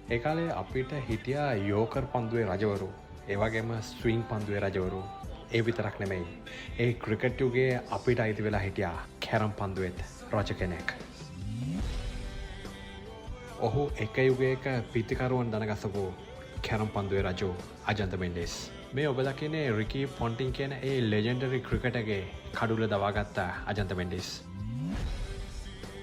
ඒ කාලේ අපිට හිටියා යෝකර් පන්දුවේ රජවරු. ඒ වගේම ස්විං පන්දුවේ රජවරු. ඒ විතරක් නෙමෙයි. ඒ ක්‍රිකට් යුගයේ අපිට අයිති වෙලා හිටියා කැරම් පන්දුවෙත් රජ කෙනෙක්. ඔහු එක යුගයක පිතිකරුවන් දනගසපු කැරම් පන්දුවේ රජු අජන්ත මෙන්ඩිස්. මේ ඔබ දකින්නේ රිකී පොන්ටින් කියන ඒ ලෙජෙන්ඩරි ක්‍රිකටර්ගේ කඩුල දවාගත්ත අජන්ත මෙන්ඩිස්.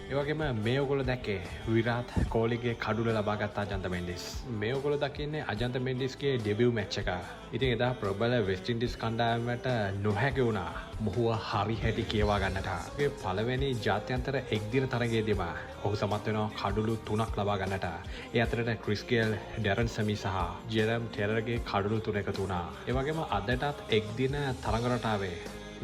ඒ වගේම මේ ඔයගොල්ලෝ දැක්කේ විරාත් කෝහ්ලිගේ කඩුල ලබාගත් අජන්ත මෙන්ඩිස්. මේ ඔයගොල්ලෝ දකින්නේ අජන්ත මෙන්ඩිස්ගේ ඩෙබියු මැච් එක. ඉතින් එදා ප්‍රබල වෙස්ට් ඉන්ඩීස් කණ්ඩායමට නොහැකි වුණා මොහුව හරි හැටි කියවා ගන්නට. ඒ පළවෙනි ජාත්‍යන්තර එක්දින තරගයේදීම ඔහු සමත් වෙනවා කඩුළු 3ක් ලබා ගන්නට. ඒ අතරට ක්‍රිස් ගේල්, ඩැරන් සමි සහ ජෙරම් ටෙරර්ගේ කඩුළු 3 එකතු වුණා. ඒ වගේම අදටත් එක්දින තරඟ රටාවේ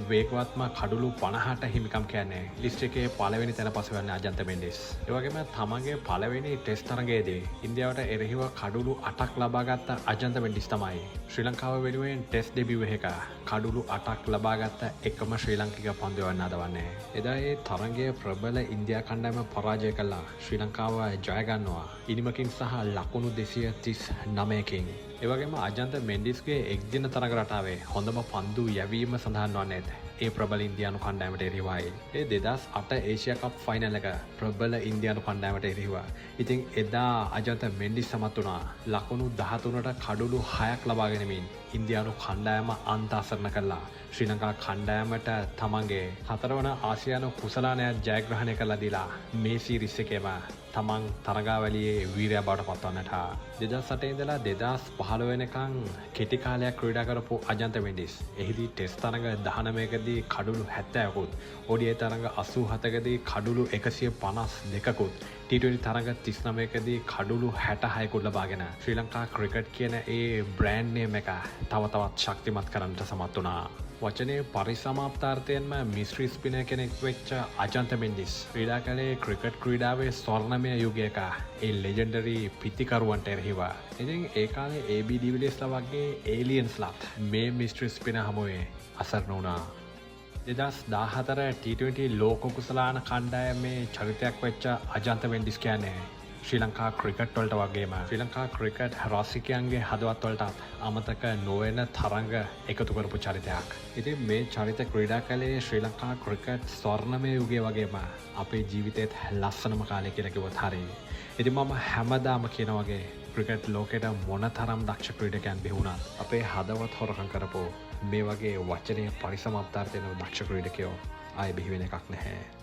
වේගවත්ම කඩුළු 50ට හිමිකම් කියන්නේ ලිස්ට් එකේ පළවෙනි තැන පසුවන්නේ අජන්ත මෙන්ඩිස්. ඒ වගේම තමන්ගේ පළවෙනි ටෙස්ට් තරගයේදී ඉන්දියාවට එරෙහිව කඩුළු 8ක් ලබාගත් අජන්ත මෙන්ඩිස් තමයි ශ්‍රී ලංකාව වෙනුවෙන් ටෙස්ට් ඩෙබියු එක කඩුළු 8ක් ලබාගත් එකම ශ්‍රී ලාංකික පන්දුවන්න අදවන්නේ. එදා ඒ තරගයේ ප්‍රබල ඉන්දියා කණ්ඩායම පරාජය කළා ශ්‍රී ලංකාව ජය ගන්නවා ඉනිමකින් සහ ලකුණු 239කින්. ඒ වගේම අජන්ත මෙන්ඩිස්ගේ එක්දින තරග රටාවේ හොඳම පන්දු යැවීම සඳහන් වන්නේ ඒ ප්‍රබල ඉන්දියානු කණ්ඩායමට එරෙහිවයි. ඒ 2008 ඒෂියා කප් ෆයිනල් එක ප්‍රබල ඉන්දියානු කණ්ඩායමට එරෙහිව. ඉතින් එදා අජන්ත මෙන්ඩිස් සමත් වුණා ලකුණු 13ට කඩුළු 6ක් ලබාගෙන ඉන්දියානු කණ්ඩායම අන්ත අසරණ කළා. ශ්‍රී ලංකා කණ්ඩායමට තමන්ගේ 4 වන ආසියානු කුසලානයක් ජයග්‍රහණය කළා දීලා මේ සීරීස් එකේම තමන් තරගාවලියේ වීරයා බවට පත්වන්නට. 2008 ඉඳලා 2015 වෙනකන් කෙටි කාලයක් ක්‍රීඩා කරපු අජන්ත මෙන්ඩිස් එහිදී ටෙස්ට් තරඟ 19කදී කඩුළු 70කුත්, ODI තරඟ 87කදී කඩුළු 152කුත්, T20 තරඟ 39කදී කඩුළු 66කුත් ලබාගෙන ශ්‍රී ලංකා ක්‍රිකට් කියන ඒ බ්‍රෑන්ඩ් නේම් එක තව තවත් ශක්තිමත් කරන්නට සමත් වුණා. වචනයේ පරිසමාප්තාර්ථයෙන්ම මිස්ට්‍රි ස්පිනර් කෙනෙක් වෙච්ච අජන්ත මෙන්ඩිස් ක්‍රීඩා කළේ ක්‍රිකට් ක්‍රීඩාවේ ස්වර්ණමය යුගයක ඒ ලෙජෙන්ඩරි පිතිකරුවන්ට එරෙහිව. ඉතින් ඒ කාලේ AB de Villiers වගේ ඒලියන්ස්ලාත් මේ මිස්ට්‍රි ස්පිනර් හමුවේ අසරණ වුණා. 2014 T20 ලෝක කුසලාන කණ්ඩායමේ චරිතයක් වෙච්ච අජන්ත මෙන්ඩිස් කියන්නේ ශ්‍රී ලංකා ක්‍රිකට් වලට වගේම ශ්‍රී ලංකා ක්‍රිකට් රසිකයන්ගේ හදවත් වලටත් අමතක නොවන තරඟ එකතු කරපු චරිතයක්. ඉතින් මේ චරිත ක්‍රීඩා කළේ ශ්‍රී ලංකා ක්‍රිකට් ස්වර්ණමය යුගයේ වගේම අපේ ජීවිතේත් ලස්සනම කාලය කියලා කිව්වොත් හරියි. ඉතින් මම හැමදාම කියන වගේ ක්‍රිකට් ලෝකෙට මොනතරම් දක්ෂ ක්‍රීඩකයන් බිහුණත් අපේ හදවත් හොරකම් කරපු මේ වගේ වචනයේ පරිසමාප්තාර්ථයෙන් දක්ෂ ක්‍රීඩකයෝ ආයෙ බිහි වෙන එකක් නැහැ.